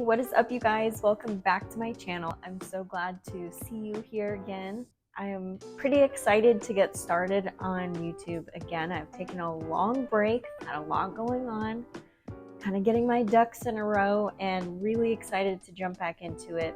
what is up, you guys? Welcome back to my channel. I'm so glad to see you here again. I am pretty excited to get started on YouTube again. I've taken a long break, had a lot going on, kind of getting my ducks in a row, and really excited to jump back into it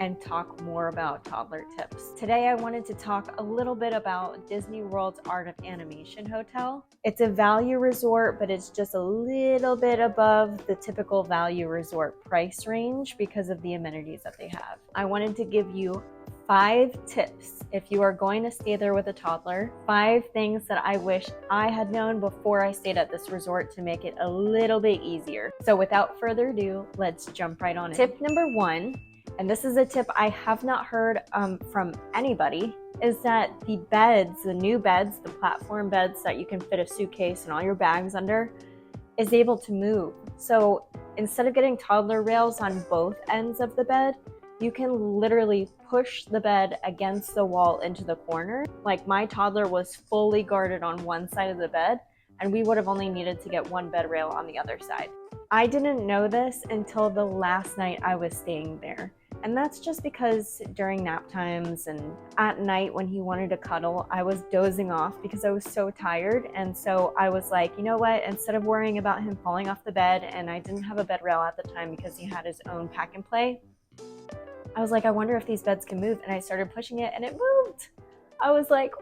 and talk more about toddler tips. Today I wanted to talk a little bit about Disney World's Art of Animation Hotel. It's a value resort, but it's just a little bit above the typical value resort price range because of the amenities that they have. I wanted to give you 5 tips if you are going to stay there with a toddler, 5 things that I wish I had known before I stayed at this resort to make it a little bit easier. So without further ado, let's jump right on in. Tip number 1, and this is a tip I have not heard from anybody, is that the beds, the new beds, the platform beds that you can fit a suitcase and all your bags under, is able to move. So instead of getting toddler rails on both ends of the bed, you can literally push the bed against the wall into the corner. Like, my toddler was fully guarded on one side of the bed, and we would have only needed to get one bed rail on the other side. I didn't know this until the last night I was staying there. And that's just because during nap times and at night when he wanted to cuddle, I was dozing off because I was so tired. And so I was like, you know what, instead of worrying about him falling off the bed, and I didn't have a bed rail at the time because he had his own pack and play, I was like, I wonder if these beds can move. And I started pushing it and it moved. I was like,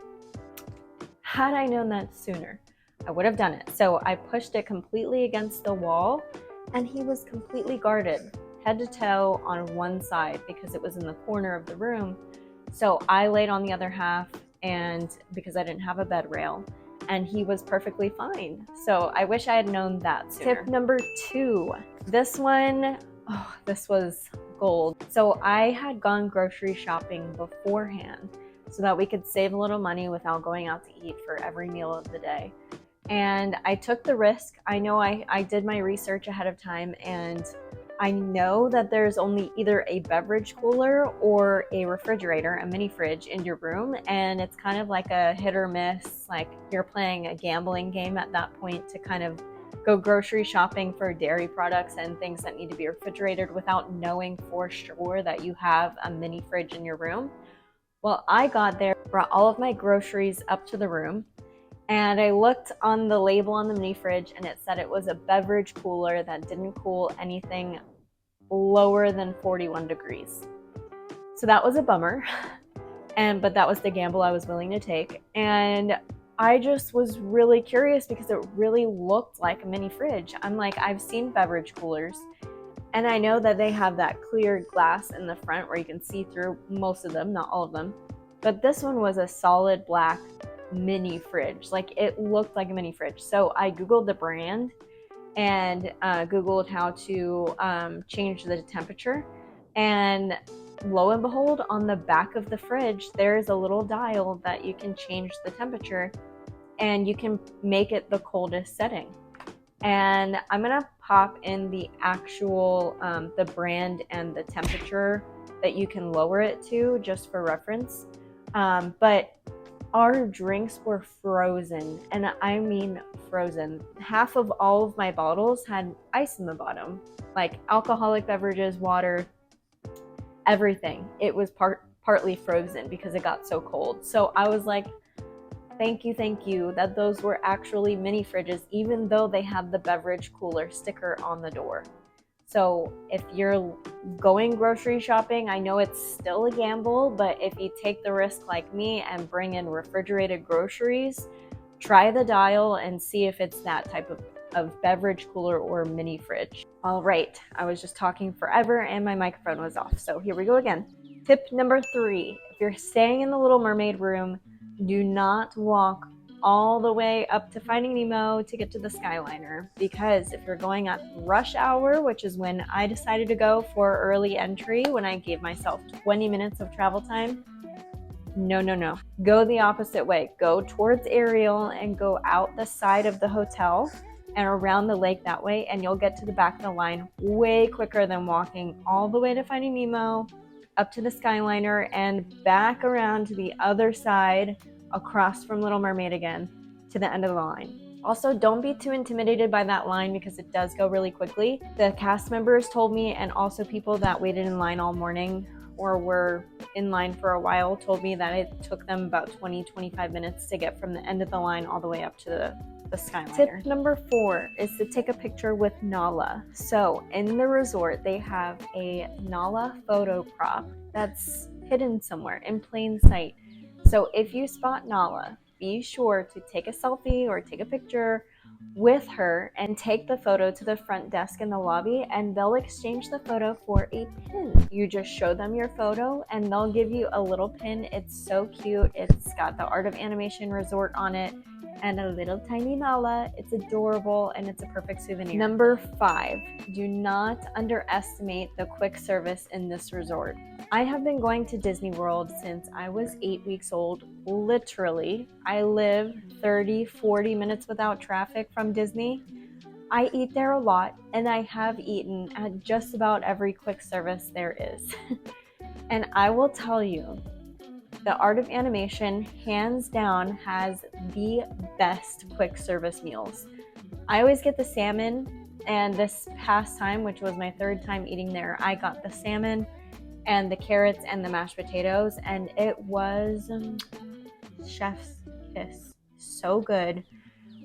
had I known that sooner, I would have done it. So I pushed it completely against the wall and he was completely guarded, head to toe on one side because it was in the corner of the room. So I laid on the other half, and because I didn't have a bed rail, and he was perfectly fine. So I wish I had known that sooner. Tip number 2. This one, this was gold. So I had gone grocery shopping beforehand so that we could save a little money without going out to eat for every meal of the day. And I took the risk. I know I did my research ahead of time, and I know that there's only either a beverage cooler or a refrigerator, a mini fridge in your room, and it's kind of like a hit or miss, like you're playing a gambling game at that point to kind of go grocery shopping for dairy products and things that need to be refrigerated without knowing for sure that you have a mini fridge in your room. Well, I got there, brought all of my groceries up to the room, and I looked on the label on the mini fridge and it said it was a beverage cooler that didn't cool anything lower than 41 degrees. So that was a bummer. But that was the gamble I was willing to take. And I just was really curious because it really looked like a mini fridge. I'm like, I've seen beverage coolers and I know that they have that clear glass in the front where you can see through most of them, not all of them. But this one was a solid black mini fridge. Like, it looked like a mini fridge. So I Googled the brand and Googled how to change the temperature. And lo and behold, on the back of the fridge, there's a little dial that you can change the temperature and you can make it the coldest setting. And I'm gonna pop in the actual, the brand and the temperature that you can lower it to just for reference. But our drinks were frozen, and I mean frozen. Half of all of my bottles had ice in the bottom, like alcoholic beverages, water, everything. It was partly frozen because it got so cold. So I was like, thank you that those were actually mini fridges, even though they had the beverage cooler sticker on the door. So if you're going grocery shopping, I know it's still a gamble, but if you take the risk like me and bring in refrigerated groceries, try the dial and see if it's that type of beverage cooler or mini fridge. All right, I was just talking forever and my microphone was off. So here we go again. Tip number 3, if you're staying in the Little Mermaid room, do not walk all the way up to Finding Nemo to get to the Skyliner, because if you're going at rush hour, which is when I decided to go for early entry, when I gave myself 20 minutes of travel time, no. Go the opposite way. Go towards Ariel and go out the side of the hotel and around the lake that way, and you'll get to the back of the line way quicker than walking all the way to Finding Nemo, up to the Skyliner, and back around to the other side, across from Little Mermaid again, to the end of the line. Also, don't be too intimidated by that line because it does go really quickly. The cast members told me, and also people that waited in line all morning or were in line for a while told me that it took them about 20-25 minutes to get from the end of the line all the way up to the Skyliner. Tip number 4 is to take a picture with Nala. So in the resort, they have a Nala photo prop that's hidden somewhere in plain sight. So if you spot Nala, be sure to take a selfie or take a picture with her and take the photo to the front desk in the lobby, and they'll exchange the photo for a pin. You just show them your photo and they'll give you a little pin. It's so cute. It's got the Art of Animation Resort on it and a little tiny Nala. It's adorable and it's a perfect souvenir. Number 5, do not underestimate the quick service in this resort. I have been going to Disney World since I was 8 weeks old. Literally, I live 30-40 minutes without traffic from Disney. I eat there a lot, and I have eaten at just about every quick service there is. And I will tell you, the Art of Animation, hands down, has the best quick service meals. I always get the salmon, and this past time, which was my 3rd time eating there, I got the salmon and the carrots and the mashed potatoes, and it was chef's kiss. So good.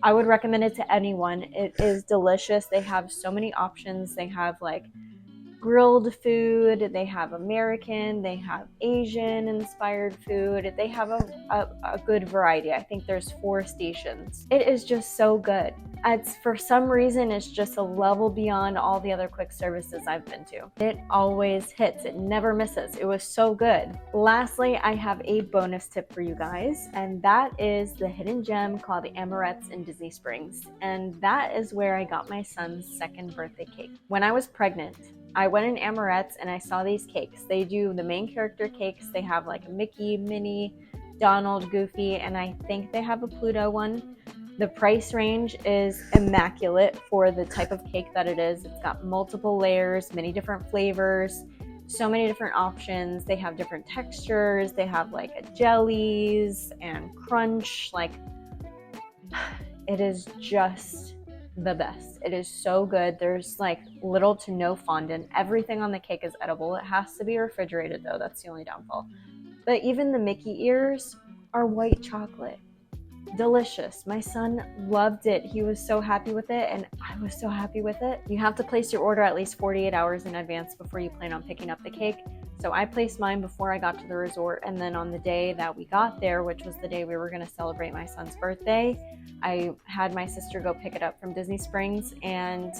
I would recommend it to anyone. It is delicious. They have so many options. They have like grilled food, they have American, they have Asian inspired food. They have a good variety. I think there's 4 stations. It is just so good. It's, for some reason, it's just a level beyond all the other quick services I've been to. It always hits. It never misses. It was so good. Lastly, I have a bonus tip for you guys, and that is the hidden gem called the Amorettes in Disney Springs. And that is where I got my son's 2nd birthday cake. When I was pregnant, I went in Amorettes and I saw these cakes. They do the main character cakes. They have like a Mickey, Minnie, Donald, Goofy, and I think they have a Pluto one. The price range is immaculate for the type of cake that it is. It's got multiple layers, many different flavors, so many different options. They have different textures. They have like a jellies and crunch. Like, it is just the best. It is so good. There's like little to no fondant. Everything on the cake is edible. It has to be refrigerated though. That's the only downfall. But even the Mickey ears are white chocolate. Delicious. My son loved it. He was so happy with it, and I was so happy with it. You have to place your order at least 48 hours in advance before you plan on picking up the cake. So I placed mine before I got to the resort, and then on the day that we got there, which was the day we were going to celebrate my son's birthday, I had my sister go pick it up from Disney Springs, and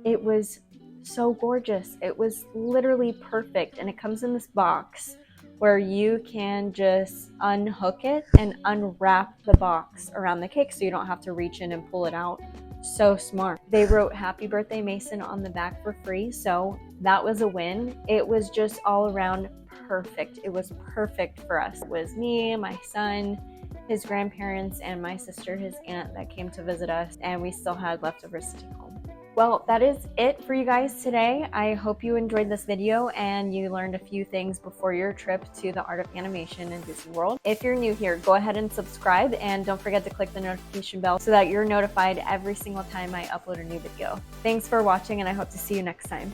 it was so gorgeous. It was literally perfect, and it comes in this box where you can just unhook it and unwrap the box around the cake so you don't have to reach in and pull it out. So smart. They wrote "Happy Birthday Mason" on the back for free, so that was a win. It was just all around perfect. It was perfect for us. It was me, my son, his grandparents, and my sister, his aunt, that came to visit us, and we still had leftovers to take home. Well, that is it for you guys today. I hope you enjoyed this video and you learned a few things before your trip to the Art of Animation in Disney World. If you're new here, go ahead and subscribe, and don't forget to click the notification bell so that you're notified every single time I upload a new video. Thanks for watching, and I hope to see you next time.